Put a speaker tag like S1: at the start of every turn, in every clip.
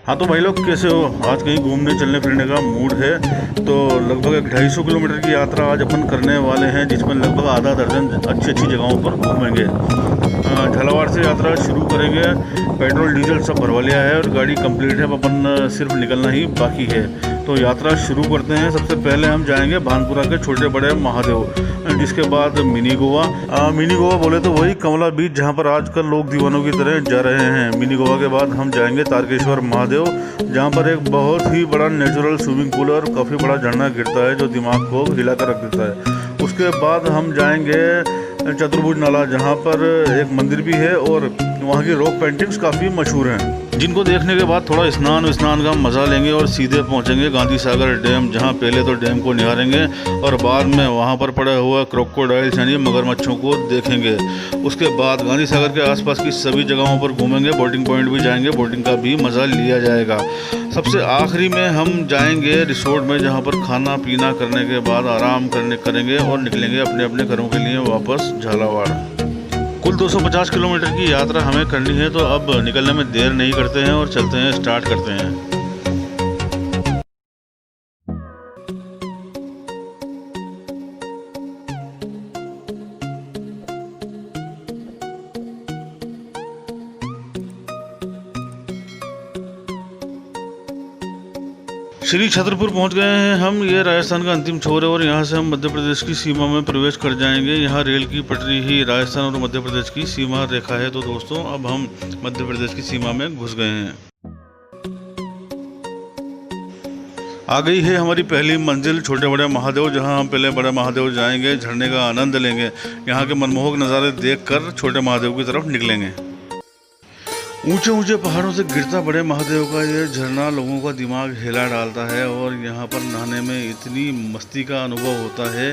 S1: हाँ तो भाई लोग कैसे हो? आज कहीं घूमने चलने फिरने का मूड है तो लगभग 250 किलोमीटर की यात्रा आज अपन करने वाले हैं, जिसमें लगभग आधा दर्जन अच्छी अच्छी जगहों पर घूमेंगे। झालावाड़ से यात्रा शुरू करेंगे। पेट्रोल डीजल सब भरवा लिया है और गाड़ी कंप्लीट है, अब अपन सिर्फ निकलना ही बाकी है। तो यात्रा शुरू करते हैं। सबसे पहले हम जाएंगे भानपुरा के छोटे बड़े महादेव, जिसके बाद मिनी गोवा। मिनी गोवा बोले तो वही कमला बीच, जहाँ पर आजकल लोग दीवानों की तरह जा रहे हैं। मिनी गोवा के बाद हम जाएंगे तारकेश्वर महादेव, जहाँ पर एक बहुत ही बड़ा नेचुरल स्विमिंग पूल और काफ़ी बड़ा झरना गिरता है जो दिमाग को हिला कर रख देता है। उसके बाद हम जाएंगे चतुर्भुज नाला, जहाँ पर एक मंदिर भी है और वहाँ की रॉक पेंटिंग्स काफ़ी मशहूर हैं, जिनको देखने के बाद थोड़ा स्नान का मज़ा लेंगे और सीधे पहुँचेंगे गांधी सागर डैम, जहाँ पहले तो डैम को निहारेंगे और बाद में वहाँ पर पड़ा हुआ क्रोकोडाइल्स यानी मगरमच्छों को देखेंगे। उसके बाद गांधी सागर के आसपास की सभी जगहों पर घूमेंगे, बोटिंग पॉइंट भी जाएंगे, बोटिंग का भी मज़ा लिया जाएगा। सबसे आखिरी में हम जाएंगे रिसोर्ट में, जहाँ पर खाना पीना करने के बाद आराम करेंगे और निकलेंगे अपने अपने घरों के लिए वापस झालावाड़। कुल 250 किलोमीटर की यात्रा हमें करनी है, तो अब निकलने में देर नहीं करते हैं और चलते हैं, स्टार्ट करते हैं। श्री छतरपुर पहुंच गए हैं हम। ये राजस्थान का अंतिम छोर है और यहाँ से हम मध्य प्रदेश की सीमा में प्रवेश कर जाएंगे। यहाँ रेल की पटरी ही राजस्थान और मध्य प्रदेश की सीमा रेखा है। तो दोस्तों अब हम मध्य प्रदेश की सीमा में घुस गए हैं। आ गई है हमारी पहली मंजिल, छोटे बड़े महादेव, जहाँ हम पहले बड़े महादेव जाएंगे, झरने का आनंद लेंगे, यहाँ के मनमोहक नज़ारे देखकर छोटे महादेव की तरफ निकलेंगे। ऊंचे ऊंचे पहाड़ों से गिरता बड़े महादेव का ये झरना लोगों का दिमाग हिला डालता है और यहाँ पर नहाने में इतनी मस्ती का अनुभव होता है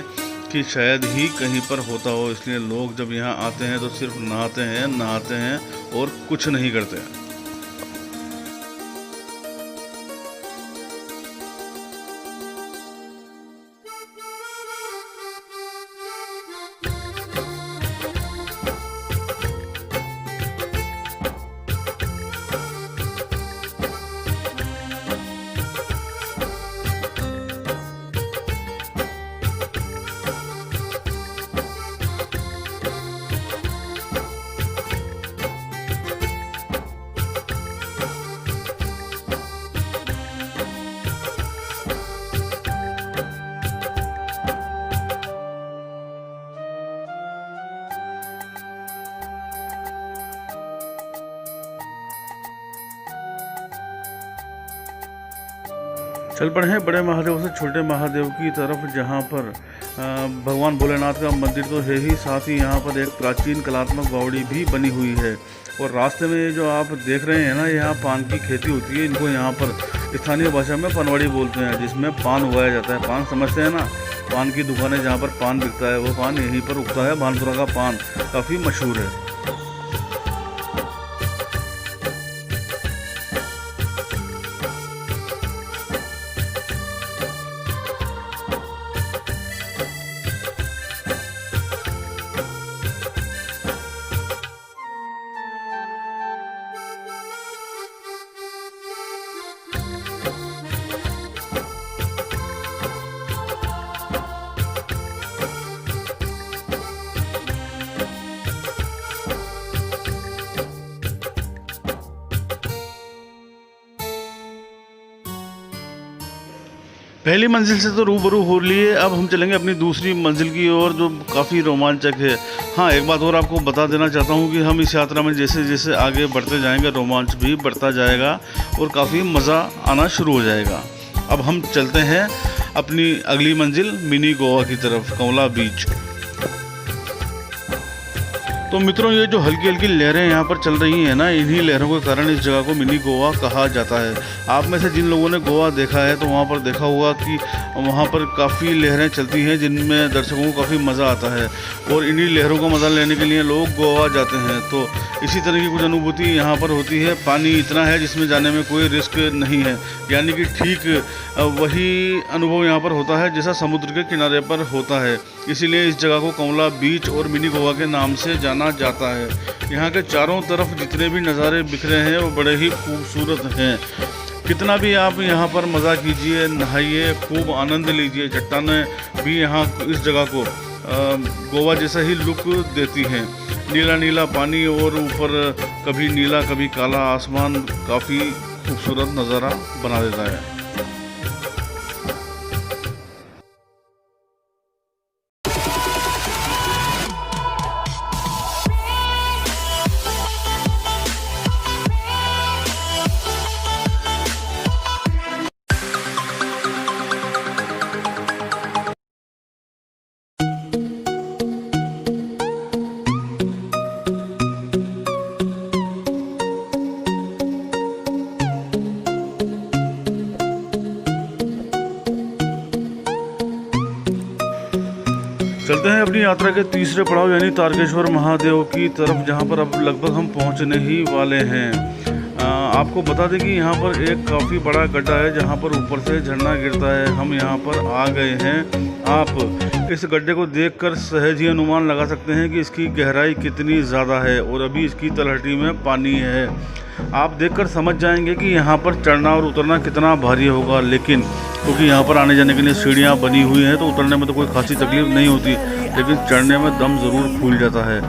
S1: कि शायद ही कहीं पर होता हो। इसलिए लोग जब यहाँ आते हैं तो सिर्फ नहाते हैं और कुछ नहीं करते। चल पड़े हैं बड़े महादेव से छोटे महादेव की तरफ, जहाँ पर भगवान भोलेनाथ का मंदिर तो है ही, साथ ही यहाँ पर एक प्राचीन कलात्मक बावड़ी भी बनी हुई है। और रास्ते में जो आप देख रहे हैं ना, यहाँ पान की खेती होती है। इनको यहाँ पर स्थानीय भाषा में पनवाड़ी बोलते हैं, जिसमें पान उगाया जाता है। पान समझते हैं ना, पान की दुकानें जहाँ पर पान बिकता है वो पान यहीं पर उगता है। भानपुरा का पान काफ़ी मशहूर है। पहली मंजिल से तो रूबरू हो लिए, अब हम चलेंगे अपनी दूसरी मंजिल की ओर, जो काफ़ी रोमांचक है। हाँ, एक बात और आपको बता देना चाहता हूँ कि हम इस यात्रा में जैसे जैसे आगे बढ़ते जाएंगे, रोमांच भी बढ़ता जाएगा और काफ़ी मज़ा आना शुरू हो जाएगा। अब हम चलते हैं अपनी अगली मंजिल मिनी गोवा की तरफ, कमला बीच। तो मित्रों, ये जो हल्की हल्की लहरें यहाँ पर चल रही हैं ना, इन्हीं लहरों के कारण इस जगह को मिनी गोवा कहा जाता है। आप में से जिन लोगों ने गोवा देखा है तो वहाँ पर देखा होगा कि वहाँ पर काफ़ी लहरें चलती हैं, जिनमें दर्शकों को काफ़ी मज़ा आता है और इन्हीं लहरों का मज़ा लेने के लिए लोग गोवा जाते हैं। तो इसी तरह की कुछ अनुभूति यहाँ पर होती है। पानी इतना है जिसमें जाने में कोई रिस्क नहीं है, यानी कि ठीक वही अनुभव यहाँ पर होता है जैसा समुद्र के किनारे पर होता है। इसीलिए इस जगह को कमला बीच और मिनी गोवा के नाम से जाना माना जाता है। यहाँ के चारों तरफ जितने भी नज़ारे बिखरे हैं वो बड़े ही खूबसूरत हैं। कितना भी आप यहाँ पर मज़ा कीजिए, नहाइए, खूब आनंद लीजिए। चट्टानें भी यहाँ इस जगह को गोवा जैसा ही लुक देती हैं। नीला नीला पानी और ऊपर कभी नीला कभी काला आसमान काफ़ी खूबसूरत नज़ारा बना देता है। चलते हैं अपनी यात्रा के तीसरे पड़ाव यानी तारकेश्वर महादेव की तरफ, जहां पर अब लगभग हम पहुंचने ही वाले हैं। आपको बता दें कि यहां पर एक काफ़ी बड़ा गड्ढा है जहां पर ऊपर से झरना गिरता है। हम यहां पर आ गए हैं। आप इस गड्ढे को देखकर सहज ही अनुमान लगा सकते हैं कि इसकी गहराई कितनी ज़्यादा है और अभी इसकी तलहटी में पानी है। आप देखकर समझ जाएंगे कि यहाँ पर चढ़ना और उतरना कितना भारी होगा, लेकिन क्योंकि यहाँ पर आने जाने के लिए सीढ़ियाँ बनी हुई हैं तो उतरने में तो कोई खासी तकलीफ नहीं होती, लेकिन चढ़ने में दम ज़रूर फूल जाता है।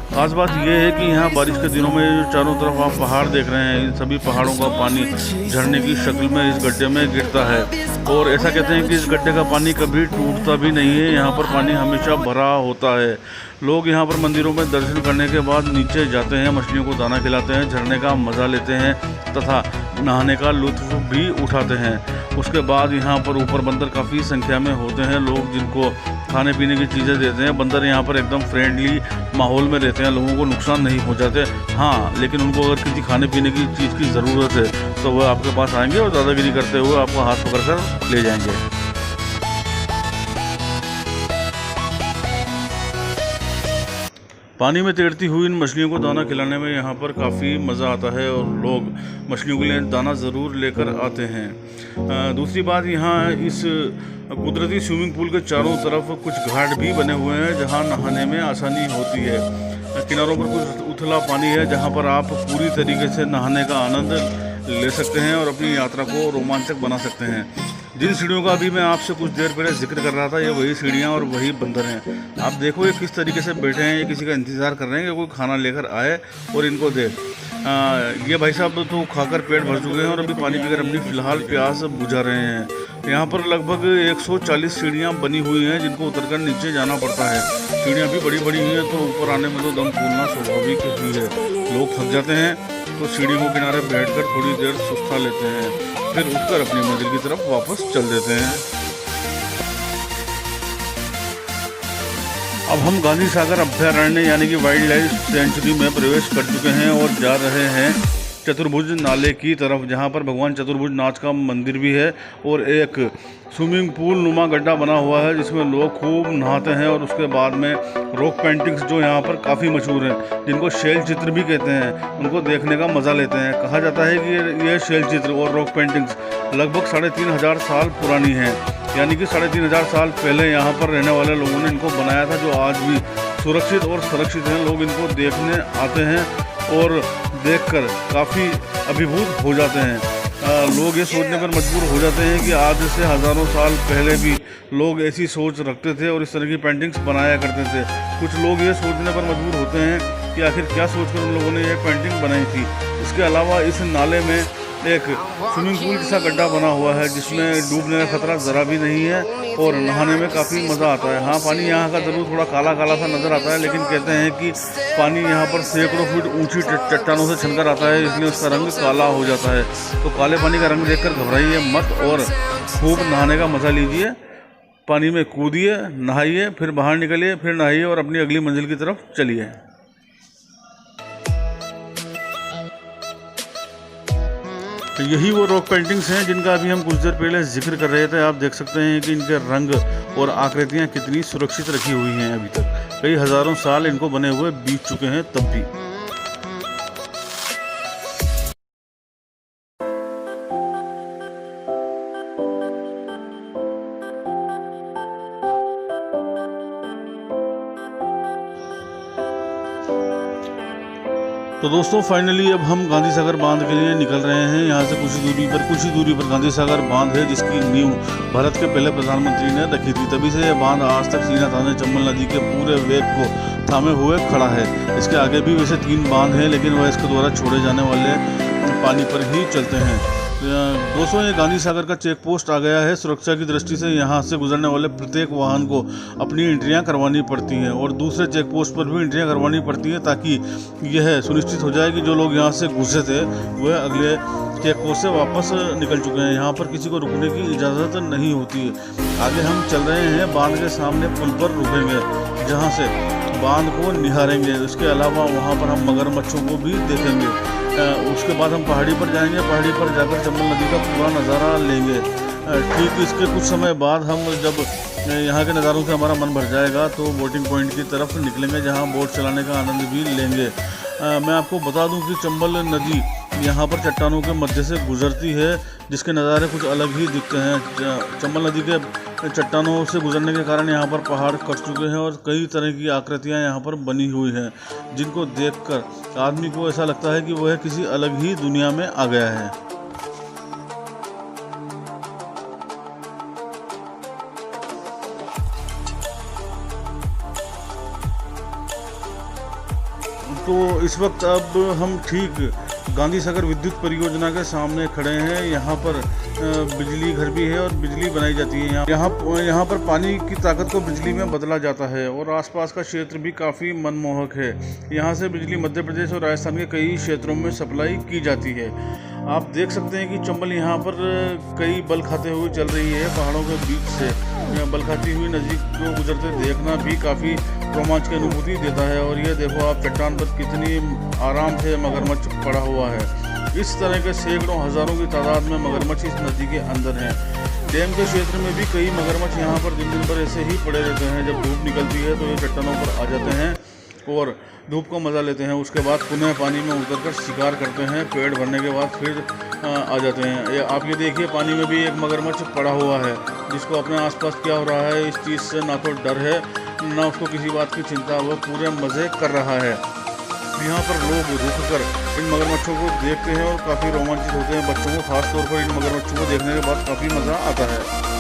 S1: खास बात यह है कि यहाँ बारिश के दिनों में जो चारों तरफ आप पहाड़ देख रहे हैं, इन सभी पहाड़ों का पानी झरने की शक्ल में इस गड्ढे में गिरता है। और ऐसा कहते हैं कि इस गड्ढे का पानी कभी टूटता भी नहीं है, यहाँ पर पानी हमेशा भरा होता है। लोग यहाँ पर मंदिरों में दर्शन करने के बाद नीचे जाते हैं, मछलियों को दाना खिलाते हैं, झरने का मज़ा लेते हैं तथा नहाने का लुत्फ़ भी उठाते हैं। उसके बाद यहाँ पर ऊपर बंदर काफ़ी संख्या में होते हैं, लोग जिनको खाने पीने की चीज़ें देते हैं। बंदर यहाँ पर एकदम फ्रेंडली माहौल में रहते हैं, लोगों को नुकसान नहीं पहुँचाते। हाँ, लेकिन उनको अगर किसी खाने पीने की चीज़ की ज़रूरत है तो वह आपके पास आएंगे और दादागिरी करते हुए आपको हाथ पकड़ कर ले जाएंगे। पानी में तैरती हुई इन मछलियों को दाना खिलाने में यहाँ पर काफ़ी मज़ा आता है और लोग मछलियों के लिए दाना ज़रूर लेकर आते हैं। दूसरी बात, यहाँ इस कुदरती स्विमिंग पूल के चारों तरफ कुछ घाट भी बने हुए हैं जहाँ नहाने में आसानी होती है। किनारों पर कुछ उथला पानी है जहाँ पर आप पूरी तरीके से नहाने का आनंद ले सकते हैं और अपनी यात्रा को रोमांचक बना सकते हैं। जिन सीढ़ियों का अभी मैं आपसे कुछ देर पहले जिक्र कर रहा था, ये वही सीढ़ियाँ और वही बंदर हैं। आप देखो ये किस तरीके से बैठे हैं, ये किसी का इंतज़ार कर रहे हैं कि कोई खाना लेकर आए और इनको दे। ये भाई साहब तो खाकर पेट भर चुके हैं और अभी पानी पीकर अपनी फ़िलहाल प्यास बुझा रहे हैं। यहाँ पर लगभग 140 सीढ़ियाँ बनी हुई हैं जिनको उतरकर नीचे जाना पड़ता है। सीढ़ियाँ भी बड़ी बड़ी हुई हैं तो ऊपर आने में तो दम फूलना स्वाभाविक ही है। लोग थक जाते हैं तो सीढ़ियों के किनारे बैठकर थोड़ी देर सुस्ता लेते हैं, फिर उठकर अपनी मंजिल की तरफ वापस चल देते हैं। अब हम गांधी सागर अभयारण्य यानी कि वाइल्ड लाइफ सेंचुरी में प्रवेश कर चुके हैं और जा रहे हैं चतुर्भुज नाले की तरफ, जहां पर भगवान चतुर्भुज नाथ का मंदिर भी है और एक स्विमिंग पूल नुमा गड्ढा बना हुआ है जिसमें लोग खूब नहाते हैं। और उसके बाद में रॉक पेंटिंग्स जो यहाँ पर काफ़ी मशहूर हैं, जिनको शैल चित्र भी कहते हैं, उनको देखने का मज़ा लेते हैं। कहा जाता है कि ये शैल चित्र और रॉक पेंटिंग्स लगभग 3500 साल पुरानी हैं, यानी कि 3500 साल पहले यहाँ पर रहने वाले लोगों ने इनको बनाया था, जो आज भी सुरक्षित और सुरक्षित हैं। लोग इनको देखने आते हैं और देखकर काफ़ी अभिभूत हो जाते हैं। लोग ये सोचने पर मजबूर हो जाते हैं कि आज से हज़ारों साल पहले भी लोग ऐसी सोच रखते थे और इस तरह की पेंटिंग्स बनाया करते थे। कुछ लोग ये सोचने पर मजबूर होते हैं कि आखिर क्या सोचकर उन लोगों ने ये पेंटिंग बनाई थी। इसके अलावा इस नाले में एक स्विमिंग पूल जैसा गड्ढा बना हुआ है जिसमें डूबने का खतरा ज़रा भी नहीं है और नहाने में काफ़ी मज़ा आता है। हाँ, पानी यहाँ का ज़रूर थोड़ा काला काला सा नज़र आता है, लेकिन कहते हैं कि पानी यहाँ पर सैकड़ों फीट ऊंची चट्टानों से छनकर आता है, इसलिए उसका रंग काला हो जाता है। तो काले पानी का रंग देखकर घबराइए मत और खूब नहाने का मज़ा लीजिए। पानी में कूदिए, नहाइए, फिर बाहर निकलिए, फिर नहाइए और अपनी अगली मंजिल की तरफ चलिए। तो यही वो रॉक पेंटिंग्स हैं जिनका अभी हम कुछ देर पहले जिक्र कर रहे थे। आप देख सकते हैं कि इनके रंग और आकृतियाँ कितनी सुरक्षित रखी हुई हैं। अभी तक कई हज़ारों साल इनको बने हुए बीत चुके हैं तब भी। तो दोस्तों फाइनली अब हम गांधी सागर बांध के लिए निकल रहे हैं। यहाँ से कुछ ही दूरी पर गांधी सागर बांध है, जिसकी नींव भारत के पहले प्रधानमंत्री ने रखी थी। तभी से यह बांध आज तक सीना ताने चंबल नदी के पूरे वेग को थामे हुए खड़ा है। इसके आगे भी वैसे 3 बांध हैं, लेकिन वह इसके द्वारा छोड़े जाने वाले पानी पर ही चलते हैं। दोस्तों ये गांधी सागर का चेक पोस्ट आ गया है। सुरक्षा की दृष्टि से यहाँ से गुजरने वाले प्रत्येक वाहन को अपनी एंट्रियाँ करवानी पड़ती हैं और दूसरे चेक पोस्ट पर भी एंट्रियाँ करवानी पड़ती हैं, ताकि यह सुनिश्चित हो जाए कि जो लोग यहाँ से घुसे थे वह अगले चेक पोस्ट से वापस निकल चुके हैं। यहाँ पर किसी को रुकने की इजाज़त नहीं होती है। आगे हम चल रहे हैं, बांध के सामने पुल पर रुकेंगे, जहाँ से बांध को निहारेंगे। इसके अलावा वहाँ पर हम मगरमच्छों को भी देखेंगे। उसके बाद हम पहाड़ी पर जाएंगे। पहाड़ी पर जाकर चंबल नदी का पूरा नज़ारा लेंगे। ठीक इसके कुछ समय बाद हम जब यहाँ के नज़ारों से हमारा मन भर जाएगा तो बोटिंग पॉइंट की तरफ निकलेंगे, जहाँ बोट चलाने का आनंद भी लेंगे। मैं आपको बता दूं कि चंबल नदी यहाँ पर चट्टानों के मध्य से गुजरती है, जिसके नज़ारे कुछ अलग ही दिखते हैं। चंबल नदी के चट्टानों से गुजरने के कारण यहाँ पर पहाड़ कट चुके हैं और कई तरह की आकृतियाँ यहाँ पर बनी हुई हैं, जिनको देखकर आदमी को ऐसा लगता है कि वह किसी अलग ही दुनिया में आ गया है। तो इस वक्त अब हम ठीक गांधी सागर विद्युत परियोजना के सामने खड़े हैं। यहाँ पर बिजली घर भी है और बिजली बनाई जाती है। यहाँ पर पानी की ताकत को बिजली में बदला जाता है और आसपास का क्षेत्र भी काफ़ी मनमोहक है। यहाँ से बिजली मध्य प्रदेश और राजस्थान के कई क्षेत्रों में सप्लाई की जाती है। आप देख सकते हैं कि चंबल यहाँ पर कई बल खाते हुए चल रही है। पहाड़ों के बीच से बल खाती हुई नदी को गुजरते देखना भी काफ़ी रोमांच की अनुभूति देता है। और ये देखो आप, चट्टान पर कितनी आराम से मगरमच्छ पड़ा हुआ है। इस तरह के सैकड़ों हज़ारों की तादाद में मगरमच्छ इस नदी के अंदर हैं। डैम के क्षेत्र में भी कई मगरमच्छ यहाँ पर दिन भर ऐसे ही पड़े रहते हैं। जब धूप निकलती है तो ये चट्टानों पर आ जाते हैं और धूप का मज़ा लेते हैं। उसके बाद पुनः पानी में उतरकर शिकार करते हैं। पेट भरने के बाद फिर आ जाते हैं। आप ये देखिए, पानी में भी एक मगरमच्छ पड़ा हुआ है, जिसको अपने आसपास क्या हो रहा है इस चीज़ से ना तो डर है ना उसको किसी बात की चिंता। वो पूरे मज़े कर रहा है। यहाँ पर लोग रुककर इन मगरमच्छों को देखते हैं और काफ़ी रोमांचित होते हैं। बच्चों को खास तौर पर इन मगरमच्छों को देखने के बाद काफ़ी मज़ा आता है।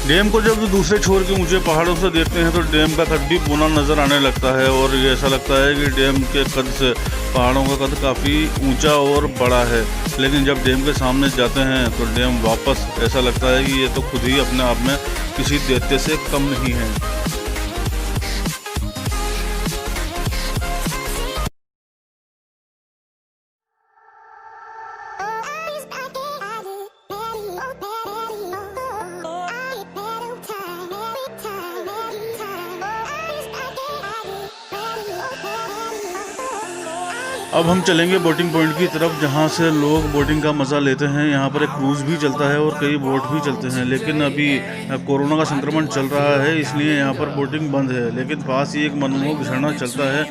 S1: डैम को जब दूसरे छोर के ऊंचे पहाड़ों से देखते हैं तो डैम का कद भी बौना नज़र आने लगता है और ये ऐसा लगता है कि डैम के कद से पहाड़ों का कद काफ़ी ऊंचा और बड़ा है। लेकिन जब डैम के सामने जाते हैं तो डैम वापस ऐसा लगता है कि ये तो खुद ही अपने आप में किसी दैत्य से कम नहीं है। अब हम चलेंगे बोटिंग पॉइंट की तरफ, जहाँ से लोग बोटिंग का मज़ा लेते हैं। यहाँ पर एक क्रूज़ भी चलता है और कई बोट भी चलते हैं, लेकिन अभी कोरोना का संक्रमण चल रहा है, इसलिए यहाँ पर बोटिंग बंद है। लेकिन पास ही एक मनमोहक झरना चलता है,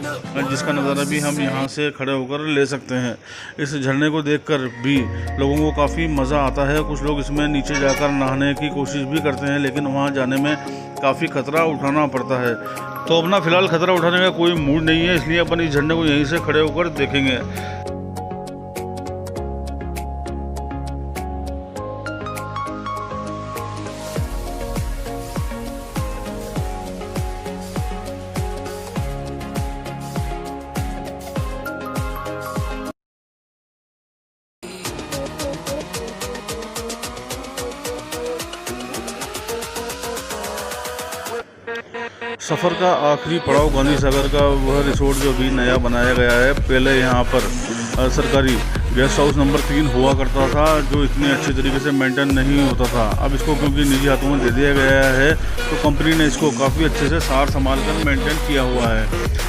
S1: जिसका नज़ारा भी हम यहाँ से खड़े होकर ले सकते हैं। इस झरने को देखकर भी लोगों को काफ़ी मज़ा आता है। कुछ लोग इसमें नीचे जाकर नहाने की कोशिश भी करते हैं, लेकिन वहाँ जाने में काफ़ी खतरा उठाना पड़ता है। तो अपना फ़िलहाल खतरा उठाने का कोई मूड नहीं है, इसलिए अपन इस झरने को यहीं से खड़े होकर देखेंगे। सफ़र का आखिरी पड़ाव गांधी सागर का वह रिसोर्ट जो भी नया बनाया गया है। पहले यहाँ पर सरकारी गेस्ट हाउस नंबर 3 हुआ करता था, जो इतने अच्छे तरीके से मेंटेन नहीं होता था। अब इसको क्योंकि निजी हाथों में दे दिया गया है, तो कंपनी ने इसको काफ़ी अच्छे से सार संभाल कर मेंटेन किया हुआ है।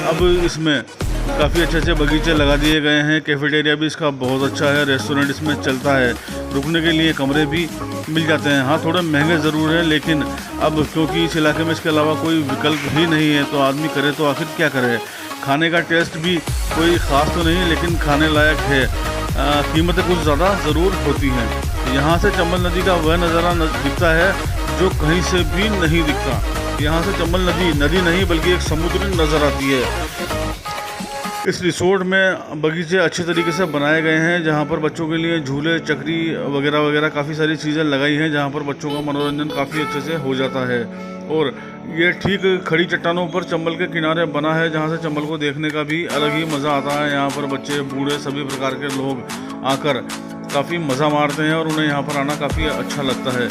S1: अब इसमें काफ़ी अच्छे अच्छे बगीचे लगा दिए गए हैं। कैफेटेरिया भी इसका बहुत अच्छा है। रेस्टोरेंट इसमें चलता है। रुकने के लिए कमरे भी मिल जाते हैं। हाँ, थोड़े महंगे ज़रूर हैं, लेकिन अब क्योंकि इस इलाके में इसके अलावा कोई विकल्प ही नहीं है, तो आदमी करे तो आखिर क्या करे। खाने का टेस्ट भी कोई ख़ास तो नहीं, लेकिन खाने लायक है। कीमतें कुछ ज़्यादा ज़रूर होती हैं। यहाँ से चंबल नदी का वह नज़ारा दिखता है जो कहीं से भी नहीं दिखता। यहाँ से चंबल नदी नहीं बल्कि एक समुद्र नज़र आती है। इस रिसोर्ट में बगीचे अच्छे तरीके से बनाए गए हैं, जहाँ पर बच्चों के लिए झूले, चक्री वगैरह वगैरह काफ़ी सारी चीज़ें लगाई हैं, जहाँ पर बच्चों का मनोरंजन काफ़ी अच्छे से हो जाता है। और ये ठीक खड़ी चट्टानों पर चंबल के किनारे बना है, जहाँ से चंबल को देखने का भी अलग ही मज़ा आता है। यहाँ पर बच्चे, बूढ़े, सभी प्रकार के लोग आकर काफ़ी मज़ा मारते हैं और उन्हें यहाँ पर आना काफ़ी अच्छा लगता है।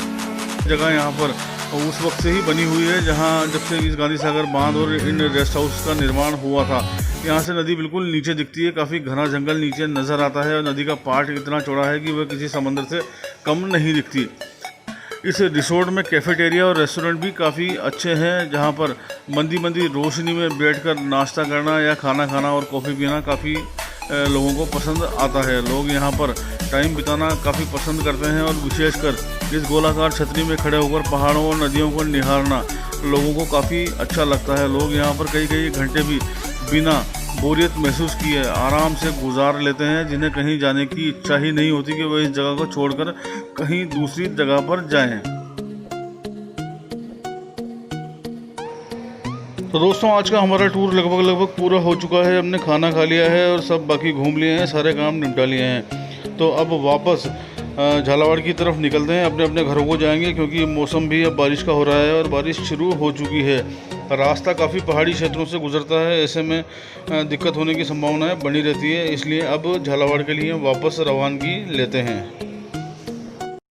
S1: जगह यहाँ पर उस वक्त से ही बनी हुई है जब से इस गांधी सागर बांध और इन रेस्ट हाउस का निर्माण हुआ था। यहाँ से नदी बिल्कुल नीचे दिखती है, काफ़ी घना जंगल नीचे नज़र आता है और नदी का पार्ट इतना चौड़ा है कि वह किसी समंदर से कम नहीं दिखती। इस रिसोर्ट में कैफेटेरिया और रेस्टोरेंट भी काफ़ी अच्छे हैं, जहाँ पर मंदी मंदी रोशनी में बैठकर नाश्ता करना या खाना खाना और कॉफ़ी पीना काफ़ी लोगों को पसंद आता है। लोग यहाँ पर टाइम बिताना काफ़ी पसंद करते हैं और विशेषकर इस गोलाकार छतरी में खड़े होकर पहाड़ों और नदियों को निहारना लोगों को काफ़ी अच्छा लगता है। लोग यहाँ पर कई घंटे भी बिना बोरियत महसूस किए आराम से गुजार लेते हैं, जिन्हें कहीं जाने की इच्छा ही नहीं होती कि वह इस जगह को छोड़कर कहीं दूसरी जगह पर जाएं। तो दोस्तों, आज का हमारा टूर लगभग पूरा हो चुका है। हमने खाना खा लिया है और सब बाकी घूम लिए हैं, सारे काम निपटा लिए हैं। तो अब वापस झालावाड़ की तरफ निकलते हैं, अपने अपने घरों को जाएंगे, क्योंकि मौसम भी अब बारिश का हो रहा है और बारिश शुरू हो चुकी है। रास्ता काफ़ी पहाड़ी क्षेत्रों से गुजरता है, ऐसे में दिक्कत होने की संभावनाएं बनी रहती है। इसलिए अब झालावाड़ के लिए वापस रवानगी लेते हैं।